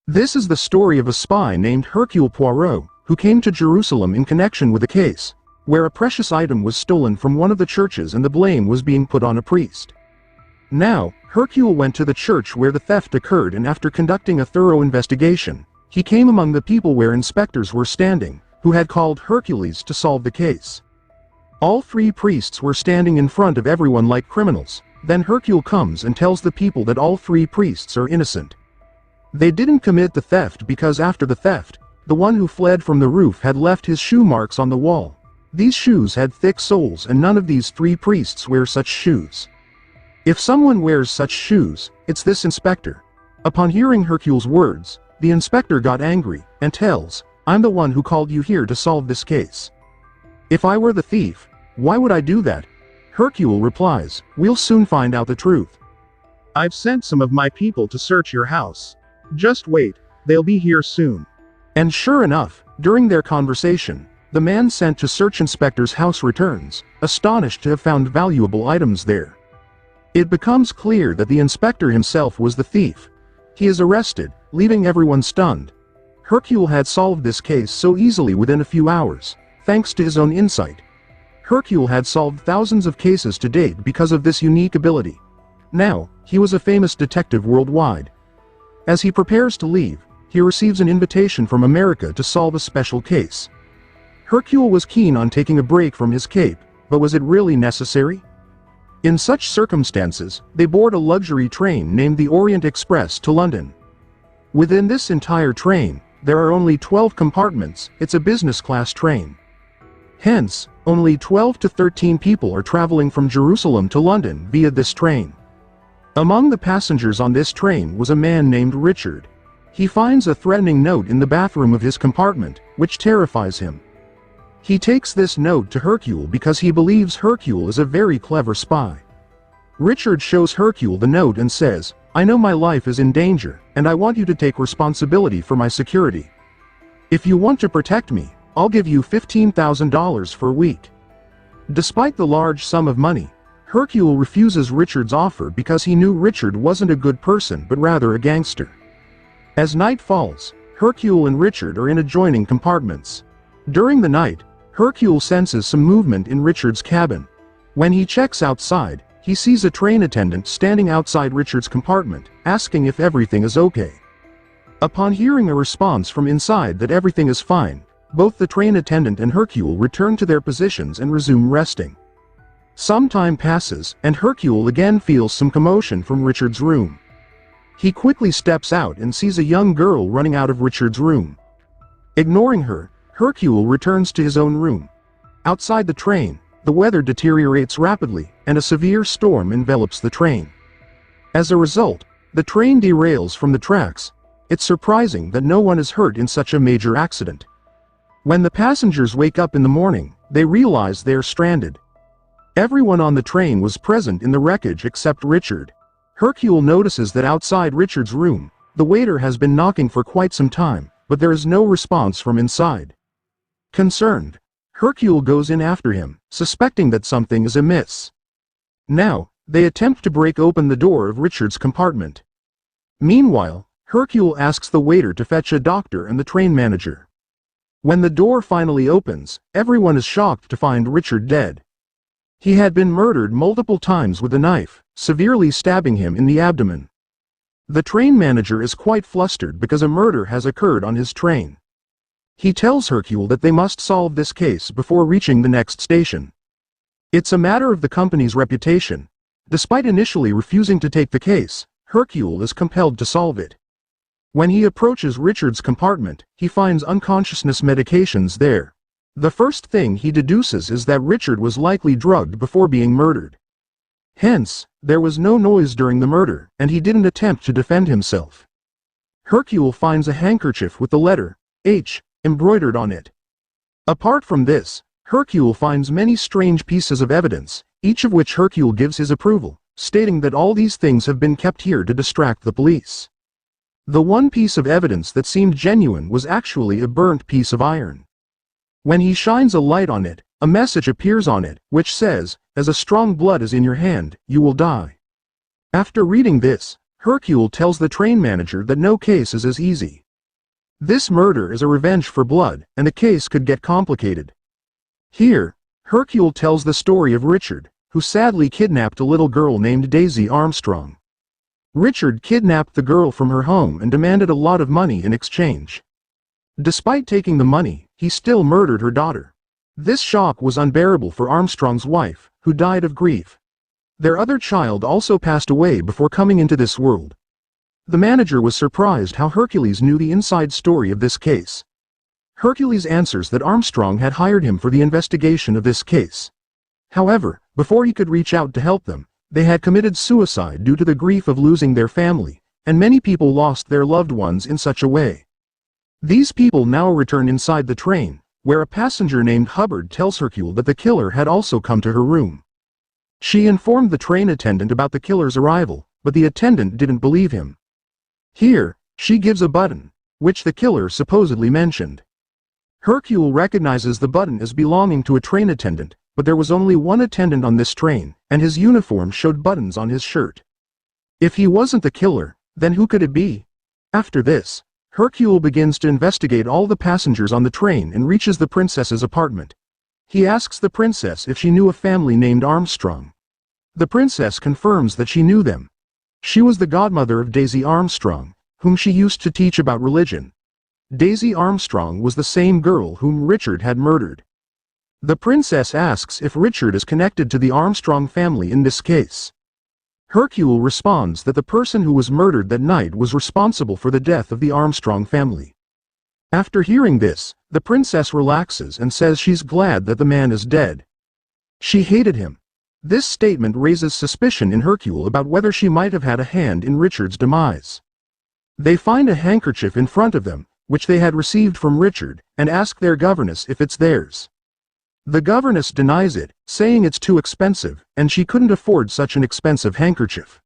This is the story of a spy named Hercule Poirot, who came to Jerusalem in connection with a case where a precious item was stolen from one of the churches and the blame was being put on a priest. Now, Hercule went to the church where the theft occurred, and after conducting a thorough investigation, he came among the people where inspectors were standing, who had called Hercules to solve the case. All three priests were standing in front of everyone like criminals. Then Hercule comes and tells the people that all three priests are innocent. They didn't commit the theft because after the theft, the one who fled from the roof had left his shoe marks on the wall. These shoes had thick soles and none of these three priests wear such shoes. If someone wears such shoes, it's this inspector. Upon hearing Hercule's words, the inspector got angry and tells, "I'm the one who called you here to solve this case. If I were the thief, why would I do that?" Hercule replies, "We'll soon find out the truth. I've sent some of my people to search your house. Just wait, they'll be here soon." And sure enough, during their conversation, the man sent to search inspector's house returns, astonished to have found valuable items there. It becomes clear that the inspector himself was the thief. He is arrested, leaving everyone stunned. Hercule had solved this case so easily within a few hours, thanks to his own insight. Hercule had solved thousands of cases to date because of this unique ability. Now, he was a famous detective worldwide. As he prepares to leave, he receives an invitation from America to solve a special case. Hercule was keen on taking a break from his cape, but was it really necessary? In such circumstances, they board a luxury train named the Orient Express to London. Within this entire train, there are only 12 compartments. It's a business-class train. Hence, only 12 to 13 people are traveling from Jerusalem to London via this train. Among the passengers on this train was a man named Richard. He finds a threatening note in the bathroom of his compartment, which terrifies him. He takes this note to Hercule because he believes Hercule is a very clever spy. Richard shows Hercule the note and says, "I know my life is in danger, and I want you to take responsibility for my security. If you want to protect me, I'll give you $15,000 for a week." Despite the large sum of money, Hercule refuses Richard's offer because he knew Richard wasn't a good person but rather a gangster. As night falls, Hercule and Richard are in adjoining compartments. During the night, Hercule senses some movement in Richard's cabin. When he checks outside, he sees a train attendant standing outside Richard's compartment, asking if everything is okay. Upon hearing a response from inside that everything is fine, both the train attendant and Hercule return to their positions and resume resting. Some time passes, and Hercule again feels some commotion from Richard's room. He quickly steps out and sees a young girl running out of Richard's room. Ignoring her, Hercule returns to his own room. Outside the train, the weather deteriorates rapidly, and a severe storm envelops the train. As a result, the train derails from the tracks. It's surprising that no one is hurt in such a major accident. When the passengers wake up in the morning, they realize they are stranded. Everyone on the train was present in the wreckage except Richard. Hercule notices that outside Richard's room, the waiter has been knocking for quite some time, but there is no response from inside. Concerned, Hercule goes in after him, suspecting that something is amiss. Now, they attempt to break open the door of Richard's compartment. Meanwhile, Hercule asks the waiter to fetch a doctor and the train manager. When the door finally opens, everyone is shocked to find Richard dead. He had been murdered multiple times with a knife, severely stabbing him in the abdomen. The train manager is quite flustered because a murder has occurred on his train. He tells Hercule that they must solve this case before reaching the next station. It's a matter of the company's reputation. Despite initially refusing to take the case, Hercule is compelled to solve it. When he approaches Richard's compartment, he finds unconsciousness medications there. The first thing he deduces is that Richard was likely drugged before being murdered. Hence, there was no noise during the murder, and he didn't attempt to defend himself. Hercule finds a handkerchief with the letter H embroidered on it. Apart from this, Hercule finds many strange pieces of evidence, each of which Hercule gives his approval, stating that all these things have been kept here to distract the police. The one piece of evidence that seemed genuine was actually a burnt piece of iron. When he shines a light on it, a message appears on it, which says, "As a strong blood is in your hand, you will die." After reading this, Hercule tells the train manager that no case is as easy. This murder is a revenge for blood, and the case could get complicated. Here, Hercule tells the story of Richard, who sadly kidnapped a little girl named Daisy Armstrong. Richard kidnapped the girl from her home and demanded a lot of money in exchange. Despite taking the money, he still murdered her daughter. This shock was unbearable for Armstrong's wife, who died of grief. Their other child also passed away before coming into this world. The manager was surprised how Hercules knew the inside story of this case. Hercules answers that Armstrong had hired him for the investigation of this case. However, before he could reach out to help them, they had committed suicide due to the grief of losing their family, and many people lost their loved ones in such a way. These people now return inside the train, where a passenger named Hubbard tells Hercule that the killer had also come to her room. She informed the train attendant about the killer's arrival, but the attendant didn't believe him. Here, she gives a button, which the killer supposedly mentioned. Hercule recognizes the button as belonging to a train attendant, but there was only one attendant on this train, and his uniform showed buttons on his shirt. If he wasn't the killer, then who could it be? After this, Hercule begins to investigate all the passengers on the train and reaches the princess's apartment. He asks the princess if she knew a family named Armstrong. The princess confirms that she knew them. She was the godmother of Daisy Armstrong, whom she used to teach about religion. Daisy Armstrong was the same girl whom Richard had murdered. The princess asks if Richard is connected to the Armstrong family in this case. Hercule responds that the person who was murdered that night was responsible for the death of the Armstrong family. After hearing this, the princess relaxes and says she's glad that the man is dead. She hated him. This statement raises suspicion in Hercule about whether she might have had a hand in Richard's demise. They find a handkerchief in front of them, which they had received from Richard, and ask their governess if it's theirs. The governess denies it, saying it's too expensive, and she couldn't afford such an expensive handkerchief.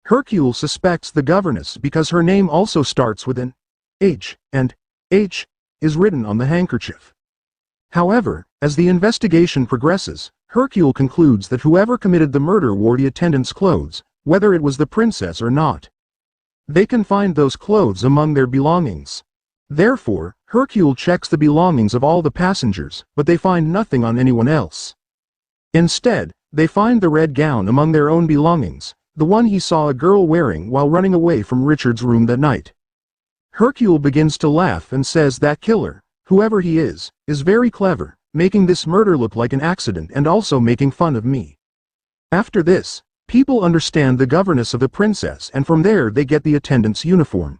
Hercule suspects the governess because her name also starts with an H, and H is written on the handkerchief. However, as the investigation progresses, Hercule concludes that whoever committed the murder wore the attendant's clothes, whether it was the princess or not. They can find those clothes among their belongings. Therefore, Hercule checks the belongings of all the passengers, but they find nothing on anyone else. Instead, they find the red gown among their own belongings, the one he saw a girl wearing while running away from Richard's room that night. Hercule begins to laugh and says that killer, whoever he is very clever, making this murder look like an accident and also making fun of me. After this, people understand the governess of the princess, and from there they get the attendant's uniform.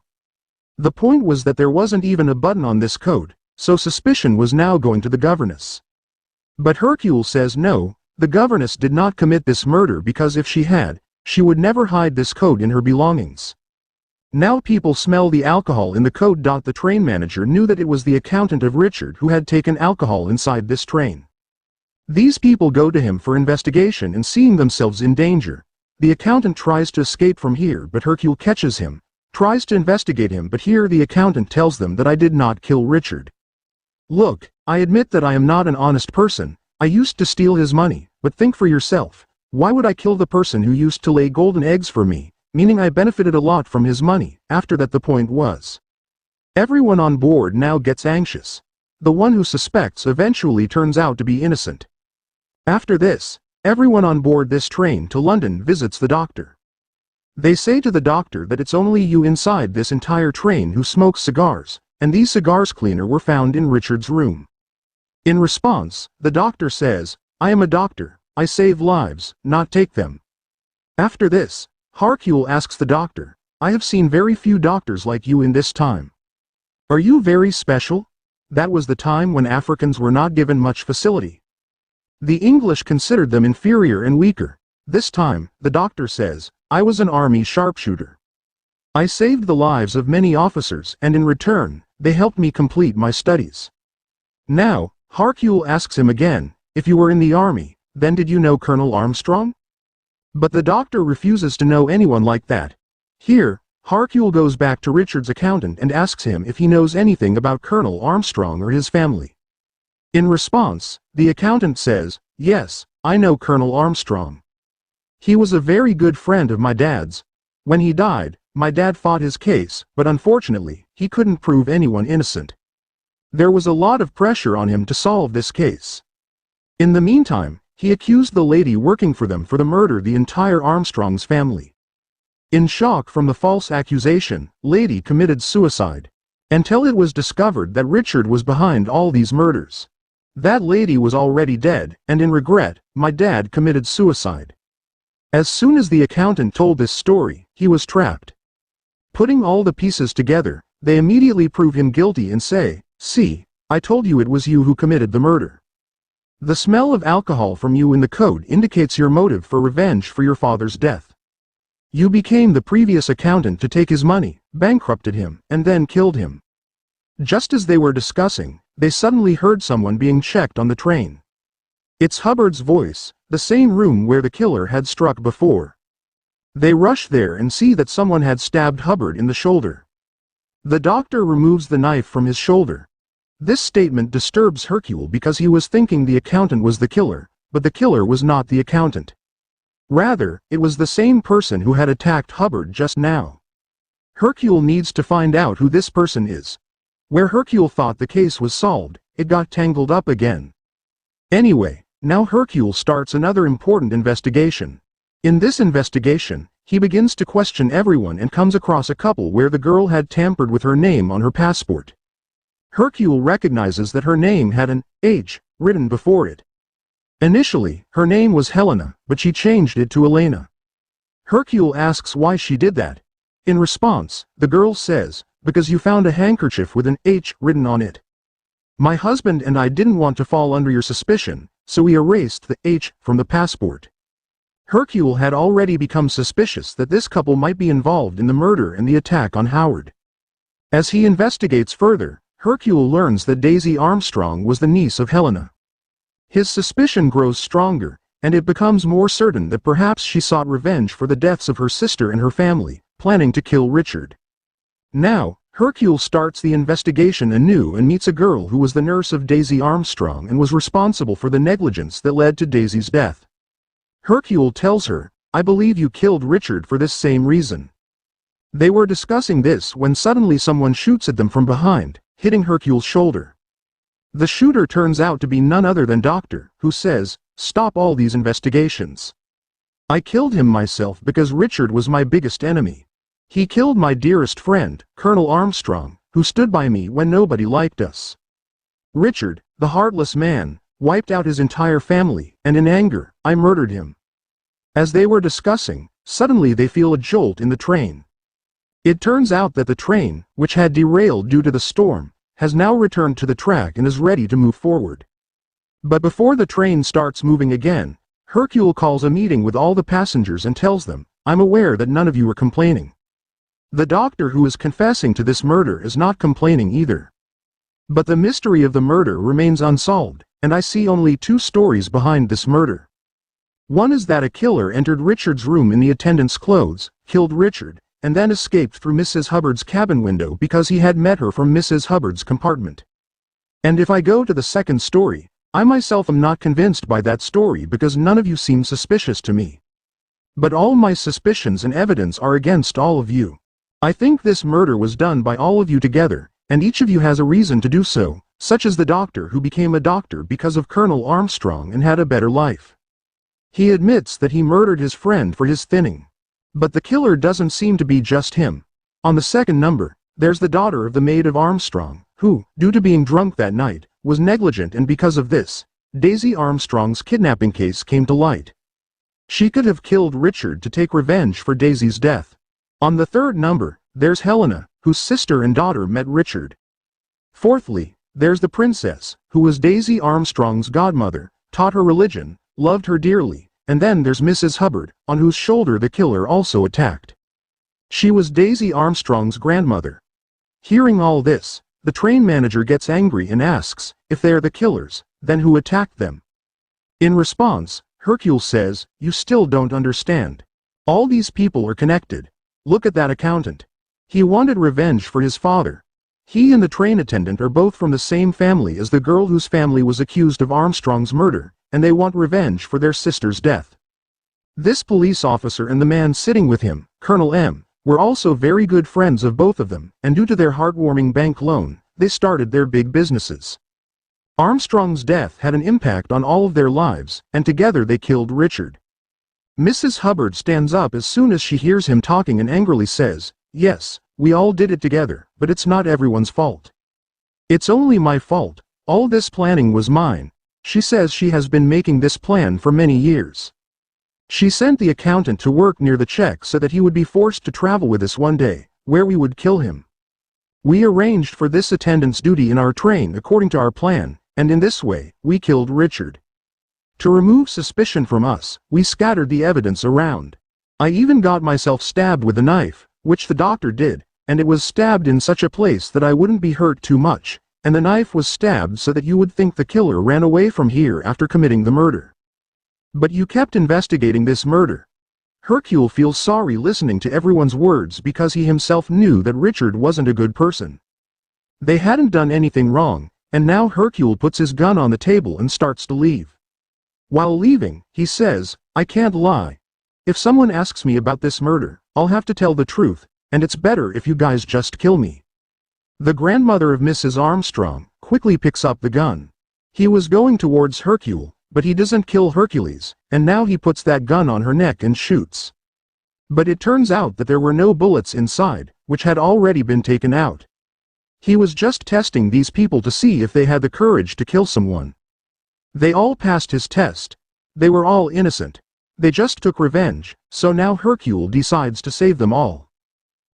The point was that there wasn't even a button on this coat, so suspicion was now going to the governess. But Hercule says no, the governess did not commit this murder because if she had, she would never hide this coat in her belongings. Now people smell the alcohol in the coat. The train manager knew that it was the accountant of Richard who had taken alcohol inside this train. These people go to him for investigation, and seeing themselves in danger, the accountant tries to escape from here, but Hercule catches him, tries to investigate him, but here the accountant tells them that I did not kill Richard. Look, I admit that I am not an honest person, I used to steal his money, but think for yourself, why would I kill the person who used to lay golden eggs for me? Meaning I benefited a lot from his money. After that, the point was, everyone on board now gets anxious. The one who suspects eventually turns out to be innocent. After this, everyone on board this train to London visits the doctor. They say to the doctor that it's only you inside this entire train who smokes cigars, and these cigars cleaner were found in Richard's room. In response, the doctor says, I am a doctor, I save lives, not take them. After this, Hercule asks the doctor, I have seen very few doctors like you in this time. Are you very special? That was the time when Africans were not given much facility. The English considered them inferior and weaker. This time, the doctor says, I was an army sharpshooter. I saved the lives of many officers, and in return, they helped me complete my studies. Now, Hercule asks him again, if you were in the army, then did you know Colonel Armstrong? But the doctor refuses to know anyone like that. Here, Hercule goes back to Richard's accountant and asks him if he knows anything about Colonel Armstrong or his family. In response, the accountant says, yes, I know Colonel Armstrong. He was a very good friend of my dad's. When he died, my dad fought his case, but unfortunately, he couldn't prove anyone innocent. There was a lot of pressure on him to solve this case. In the meantime, he accused the lady working for them for the murder the entire Armstrong's family. In shock from the false accusation, lady committed suicide. Until it was discovered that Richard was behind all these murders. That lady was already dead, and in regret, my dad committed suicide. As soon as the accountant told this story, he was trapped. Putting all the pieces together, they immediately prove him guilty and say, "See, I told you it was you who committed the murder. The smell of alcohol from you in the coat indicates your motive for revenge for your father's death. You became the previous accountant to take his money, bankrupted him, and then killed him." Just as they were discussing, they suddenly heard someone being checked on the train. It's Hubbard's voice, the same room where the killer had struck before. They rush there and see that someone had stabbed Hubbard in the shoulder. The doctor removes the knife from his shoulder. This statement disturbs Hercule because he was thinking the accountant was the killer, but the killer was not the accountant. Rather, it was the same person who had attacked Hubbard just now. Hercule needs to find out who this person is. Where Hercule thought the case was solved, it got tangled up again. Anyway, now Hercule starts another important investigation. In this investigation, he begins to question everyone and comes across a couple where the girl had tampered with her name on her passport. Hercule recognizes that her name had an H written before it. Initially, her name was Helena, but she changed it to Elena. Hercule asks why she did that. In response, the girl says, "Because you found a handkerchief with an H written on it. My husband and I didn't want to fall under your suspicion, so we erased the H from the passport." Hercule had already become suspicious that this couple might be involved in the murder and the attack on Howard. As he investigates further, Hercule learns that Daisy Armstrong was the niece of Helena. His suspicion grows stronger, and it becomes more certain that perhaps she sought revenge for the deaths of her sister and her family, planning to kill Richard. Now, Hercule starts the investigation anew and meets a girl who was the nurse of Daisy Armstrong and was responsible for the negligence that led to Daisy's death. Hercule tells her, "I believe you killed Richard for this same reason." They were discussing this when suddenly someone shoots at them from behind, hitting Hercule's shoulder. The shooter turns out to be none other than Doctor, who says, "Stop all these investigations. I killed him myself because Richard was my biggest enemy. He killed my dearest friend, Colonel Armstrong, who stood by me when nobody liked us. Richard, the heartless man, wiped out his entire family, and in anger, I murdered him." As they were discussing, suddenly they feel a jolt in the train. It turns out that the train, which had derailed due to the storm, has now returned to the track and is ready to move forward. But before the train starts moving again, Hercule calls a meeting with all the passengers and tells them, "I'm aware that none of you are complaining. The doctor who is confessing to this murder is not complaining either. But the mystery of the murder remains unsolved, and I see only two stories behind this murder. One is that a killer entered Richard's room in the attendant's clothes, killed Richard, and then escaped through Mrs. Hubbard's cabin window because he had met her from Mrs. Hubbard's compartment. And if I go to the second story, I myself am not convinced by that story because none of you seem suspicious to me. But all my suspicions and evidence are against all of you. I think this murder was done by all of you together, and each of you has a reason to do so, such as the doctor who became a doctor because of Colonel Armstrong and had a better life. He admits that he murdered his friend for his thinning. But the killer doesn't seem to be just him. On the second number, there's the daughter of the maid of Armstrong, who, due to being drunk that night, was negligent, and because of this, Daisy Armstrong's kidnapping case came to light. She could have killed Richard to take revenge for Daisy's death. On the third number, there's Helena, whose sister and daughter met Richard. Fourthly, there's the princess, who was Daisy Armstrong's godmother, taught her religion, loved her dearly. And then there's Mrs. Hubbard, on whose shoulder the killer also attacked. She was Daisy Armstrong's grandmother. Hearing all this, the train manager gets angry and asks, if they're the killers, then who attacked them? In response, Hercule says, "You still don't understand. All these people are connected. Look at that accountant. He wanted revenge for his father. He and the train attendant are both from the same family as the girl whose family was accused of Armstrong's murder, and they want revenge for their sister's death. This police officer and the man sitting with him, Colonel M, were also very good friends of both of them, and due to their heartwarming bank loan, they started their big businesses. Armstrong's death had an impact on all of their lives, and together they killed Richard. Mrs. Hubbard stands up as soon as she hears him talking and angrily says, "Yes, we all did it together, but it's not everyone's fault. It's only my fault. All this planning was mine." She says she has been making this plan for many years. She sent the accountant to work near the check so that he would be forced to travel with us one day, where we would kill him. We arranged for this attendance duty in our train according to our plan, and in this way, we killed Richard. To remove suspicion from us, we scattered the evidence around. I even got myself stabbed with a knife, which the doctor did, and it was stabbed in such a place that I wouldn't be hurt too much, and the knife was stabbed so that you would think the killer ran away from here after committing the murder. But you kept investigating this murder. Hercule feels sorry listening to everyone's words because he himself knew that Richard wasn't a good person. They hadn't done anything wrong, and now Hercule puts his gun on the table and starts to leave. While leaving, he says, "I can't lie. If someone asks me about this murder, I'll have to tell the truth, and it's better if you guys just kill me." The grandmother of Mrs. Armstrong quickly picks up the gun. He was going towards Hercule, but he doesn't kill Hercules, and now he puts that gun on her neck and shoots. But it turns out that there were no bullets inside, which had already been taken out. He was just testing these people to see if they had the courage to kill someone. They all passed his test. They were all innocent. They just took revenge, so now Hercule decides to save them all.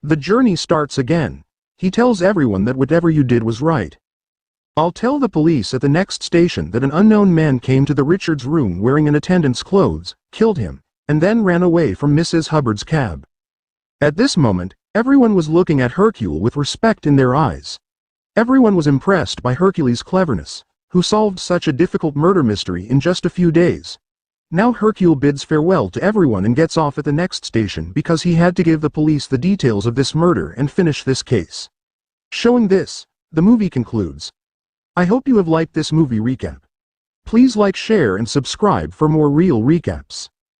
The journey starts again. He tells everyone that whatever you did was right. "I'll tell the police at the next station that an unknown man came to the Richards' room wearing an attendant's clothes, killed him, and then ran away from Mrs. Hubbard's cab." At this moment, everyone was looking at Hercule with respect in their eyes. Everyone was impressed by Hercules' cleverness, who solved such a difficult murder mystery in just a few days. Now Hercule bids farewell to everyone and gets off at the next station because he had to give the police the details of this murder and finish this case. Showing this, the movie concludes. I hope you have liked this movie recap. Please like, share and subscribe for more real recaps.